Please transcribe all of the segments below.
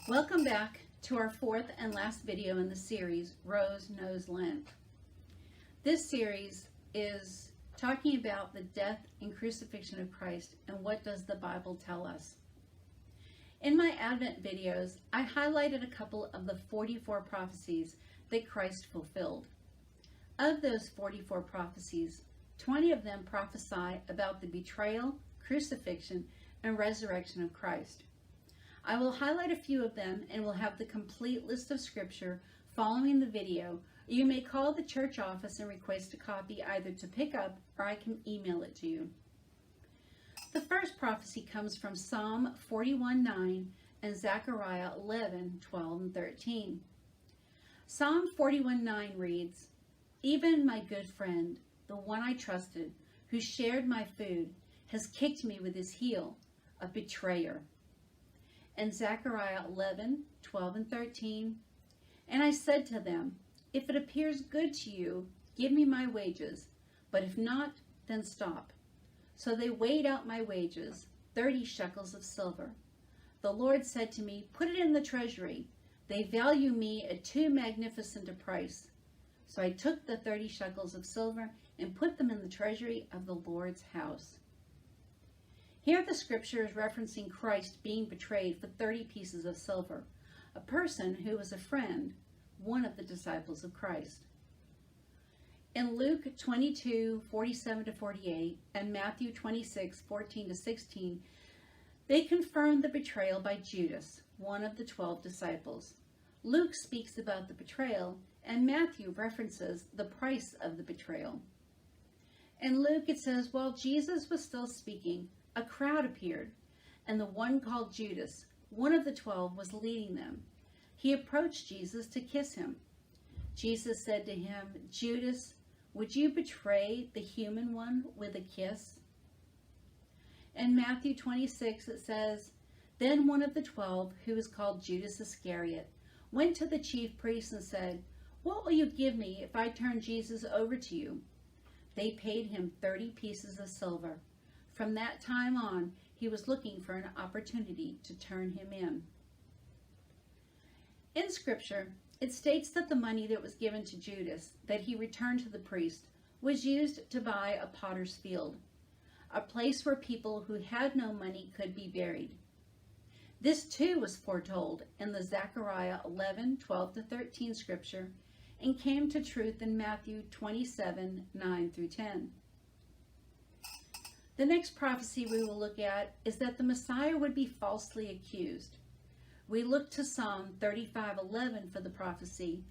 Welcome back to our fourth and last video in the series, Rose Knows Lent. This series is talking about the death and crucifixion of Christ and what does the Bible tell us. In my Advent videos, I highlighted a couple of the 44 prophecies that Christ fulfilled. Of those 44 prophecies, 20 of them prophesy about the betrayal, crucifixion, and resurrection of Christ. I will highlight a few of them and will have the complete list of scripture following the video. You may call the church office and request a copy either to pick up or I can email it to you. The first prophecy comes from Psalm 41:9 and Zechariah 11:12 and 13. Psalm 41:9 reads, "Even my good friend, the one I trusted, who shared my food, has kicked me with his heel, a betrayer." And Zechariah 11:12 and 13, "And I said to them, if it appears good to you, give me my wages, but if not, then stop. So they weighed out my wages, 30 shekels of silver. The Lord said to me, put it in the treasury. They value me at too magnificent a price. So I took the 30 shekels of silver and put them in the treasury of the Lord's house." Here the scripture is referencing Christ being betrayed for 30 pieces of silver, a person who was a friend, one of the disciples of Christ. In Luke 22:47-48 and Matthew 26:14-16, they confirm the betrayal by Judas, one of the 12 disciples. Luke speaks about the betrayal, and Matthew references the price of the betrayal. In Luke it says, while Jesus was still speaking, a crowd appeared, and the one called Judas, one of the 12, was leading them. He approached Jesus to kiss him. Jesus said to him, "Judas, would you betray the human one with a kiss?" In Matthew 26 it says, "Then one of the 12, who was called Judas Iscariot, went to the chief priests and said, 'What will you give me if I turn Jesus over to you?' They paid him 30 pieces of silver. From that time on, he was looking for an opportunity to turn him in." In Scripture, it states that the money that was given to Judas, that he returned to the priest, was used to buy a potter's field, a place where people who had no money could be buried. This too was foretold in the Zechariah 11:12-13 scripture and came to truth in Matthew 27:9-10. The next prophecy we will look at is that the Messiah would be falsely accused. We look to Psalm 35:11 for the prophecy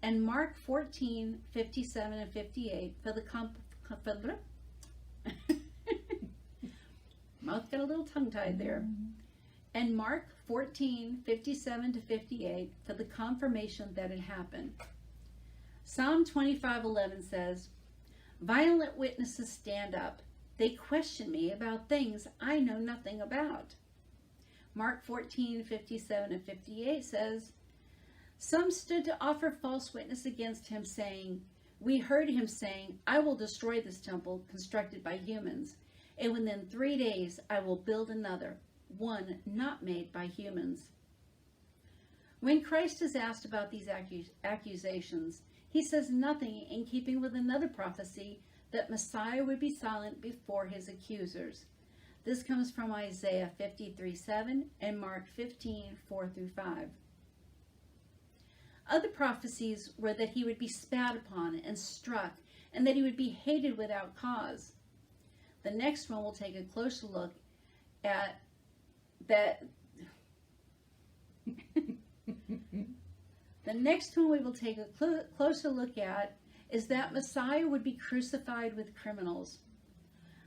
and Mark 14:57-58 for the mouth got a little tongue-tied there. And Mark 14:57-58 for the confirmation that it happened. Psalm 25:11 says, "Violent witnesses stand up. They question me about things I know nothing about." Mark 14:57-58 says, "Some stood to offer false witness against him, saying, 'We heard him saying, I will destroy this temple constructed by humans, and within 3 days I will build another, one not made by humans.'" When Christ is asked about these accusations, he says nothing in keeping with another prophecy that Messiah would be silent before his accusers. This comes from Isaiah 53:7 and Mark 15:4-5. Other prophecies were that he would be spat upon and struck, and that he would be hated without cause. The next one will take a closer look at that. The next one we will take a closer look at is that Messiah would be crucified with criminals.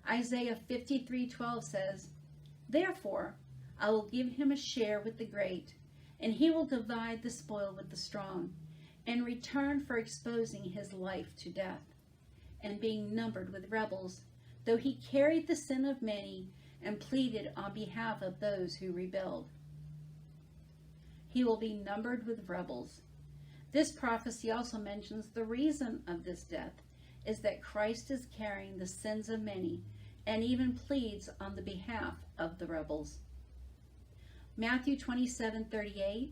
Isaiah 53:12 says, "Therefore I will give him a share with the great, and he will divide the spoil with the strong, in return for exposing his life to death, and being numbered with rebels, though he carried the sin of many and pleaded on behalf of those who rebelled." He will be numbered with rebels. This prophecy also mentions the reason of this death is that Christ is carrying the sins of many and even pleads on the behalf of the rebels. Matthew 27:38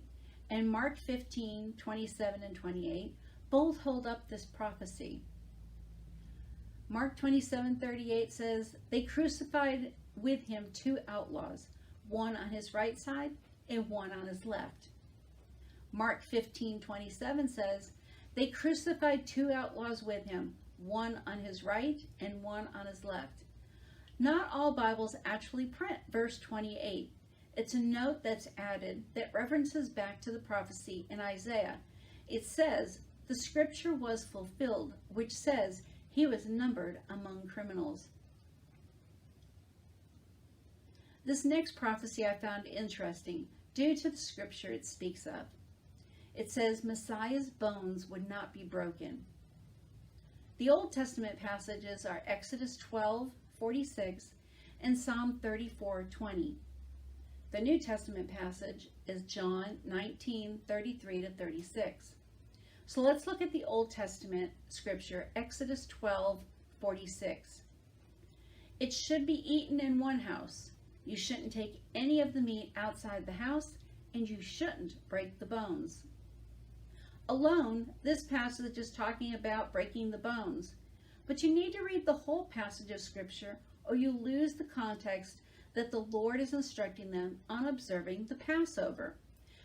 and Mark 15:27 and 28 both hold up this prophecy. Mark 27:38 says, "They crucified with him two outlaws, one on his right side and one on his left." Mark 15:27 says, "They crucified two outlaws with him, one on his right and one on his left." Not all Bibles actually print verse 28. It's a note that's added that references back to the prophecy in Isaiah. It says, "The scripture was fulfilled, which says he was numbered among criminals." This next prophecy I found interesting due to the scripture it speaks of. It says Messiah's bones would not be broken. The Old Testament passages are Exodus 12:46 and Psalm 34:20. The New Testament passage is John 19:33 to 36. So let's look at the Old Testament scripture, Exodus 12:46. "It should be eaten in one house. You shouldn't take any of the meat outside the house, and you shouldn't break the bones." Alone, this passage is talking about breaking the bones, but you need to read the whole passage of scripture or you lose the context that the Lord is instructing them on observing the Passover.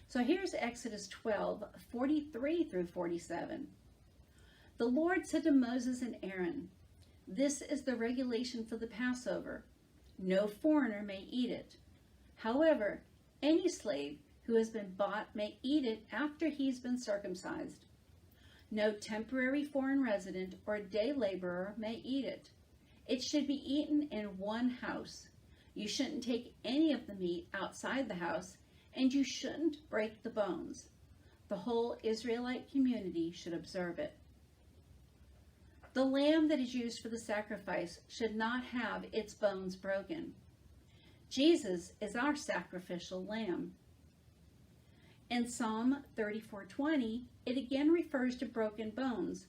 So here's Exodus 12:43 through 47. "The Lord said to Moses and Aaron, 'This is the regulation for the Passover. No foreigner may eat it. However, any slave who has been bought may eat it after he's been circumcised. No temporary foreign resident or day laborer may eat it. It should be eaten in one house. You shouldn't take any of the meat outside the house, and you shouldn't break the bones. The whole Israelite community should observe it.'" The lamb that is used for the sacrifice should not have its bones broken. Jesus is our sacrificial lamb. In Psalm 34:20, it again refers to broken bones,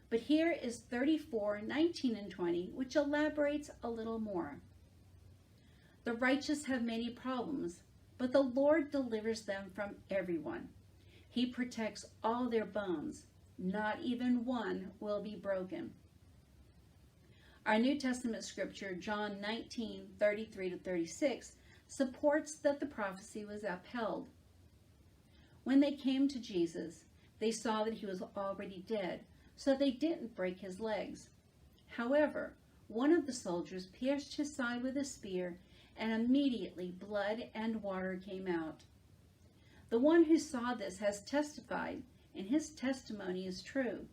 but here is 34:19 and 20, which elaborates a little more. "The righteous have many problems, but the Lord delivers them from everyone. He protects all their bones. Not even one will be broken." Our New Testament scripture, John 19:33 to 36, supports that the prophecy was upheld. "When they came to Jesus, they saw that he was already dead, so they didn't break his legs. However, one of the soldiers pierced his side with a spear, and immediately blood and water came out. The one who saw this has testified, and his testimony is true.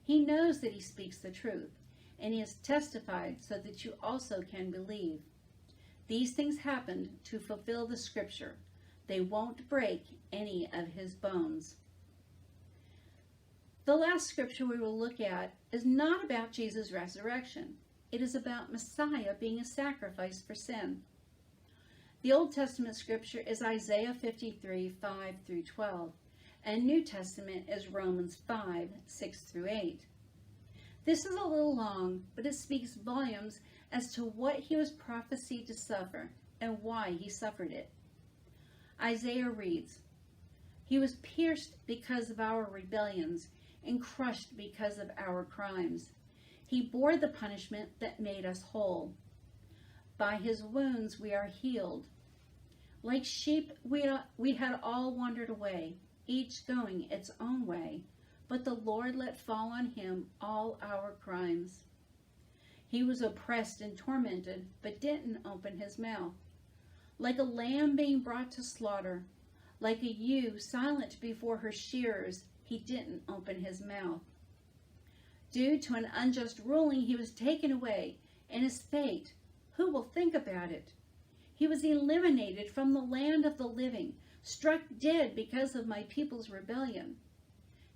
He knows that he speaks the truth, and he has testified so that you also can believe. These things happened to fulfill the scripture. They won't break any of his bones." The last scripture we will look at is not about Jesus' resurrection. It is about Messiah being a sacrifice for sin. The Old Testament scripture is Isaiah 53:5 through 12, and New Testament is Romans 5:6 through 8. This is a little long, but it speaks volumes as to what he was prophesied to suffer and why he suffered it. Isaiah reads, "He was pierced because of our rebellions and crushed because of our crimes. He bore the punishment that made us whole. By his wounds we are healed. Like sheep we had all wandered away, each going its own way, but the Lord let fall on him all our crimes. He was oppressed and tormented, but didn't open his mouth. Like a lamb being brought to slaughter, like a ewe silent before her shearers, he didn't open his mouth. Due to an unjust ruling, he was taken away, and his fate, who will think about it? He was eliminated from the land of the living, struck dead because of my people's rebellion.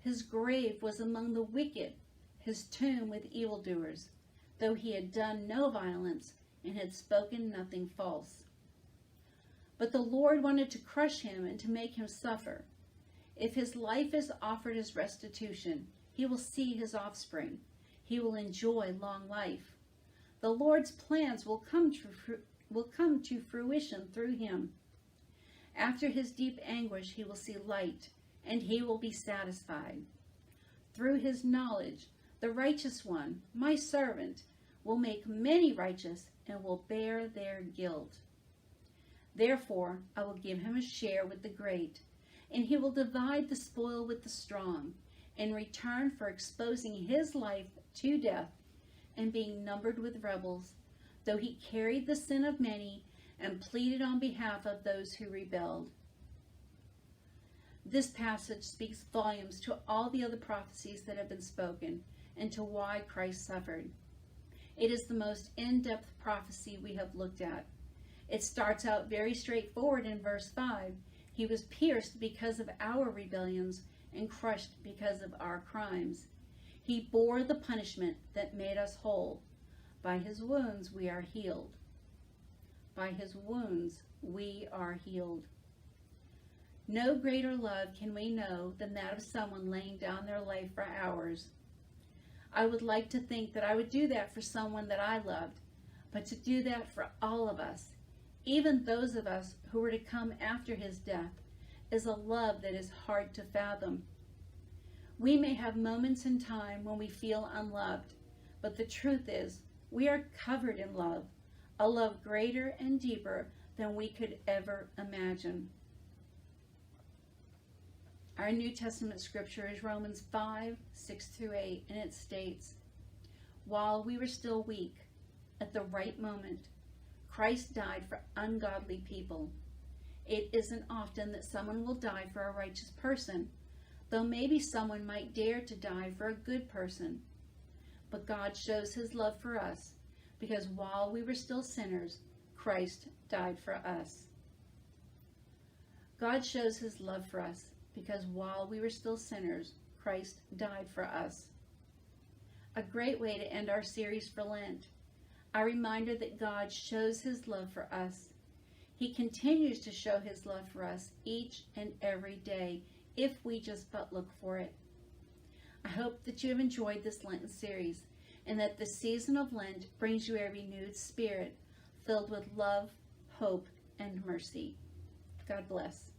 His grave was among the wicked, his tomb with evildoers, though he had done no violence and had spoken nothing false. But the Lord wanted to crush him and to make him suffer. If his life is offered as restitution, he will see his offspring. He will enjoy long life. The Lord's plans will come to fruition through him. After his deep anguish, he will see light, and he will be satisfied. Through his knowledge, the righteous one, my servant, will make many righteous and will bear their guilt. Therefore, I will give him a share with the great, and he will divide the spoil with the strong, in return for exposing his life to death and being numbered with rebels, though he carried the sin of many and pleaded on behalf of those who rebelled. This passage speaks volumes to all the other prophecies that have been spoken and to why Christ suffered. It is the most in-depth prophecy we have looked at. It starts out very straightforward in verse 5. He was pierced because of our rebellions and crushed because of our crimes. He bore the punishment that made us whole. By his wounds we are healed. By his wounds we are healed. No greater love can we know than that of someone laying down their life for ours. I would like to think that I would do that for someone that I loved, but to do that for all of us, even those of us who were to come after his death, is a love that is hard to fathom. We may have moments in time when we feel unloved, but the truth is, we are covered in love, a love greater and deeper than we could ever imagine. Our New Testament scripture is Romans 5, 6-8, and it states, "While we were still weak, at the right moment, Christ died for ungodly people. It isn't often that someone will die for a righteous person, though maybe someone might dare to die for a good person. But God shows his love for us, because while we were still sinners, Christ died for us." God shows his love for us, because while we were still sinners, Christ died for us. A great way to end our series for Lent, a reminder that God shows his love for us. He continues to show his love for us each and every day, if we just but look for it. I hope that you have enjoyed this Lenten series, and that the season of Lent brings you a renewed spirit, filled with love, hope, and mercy. God bless.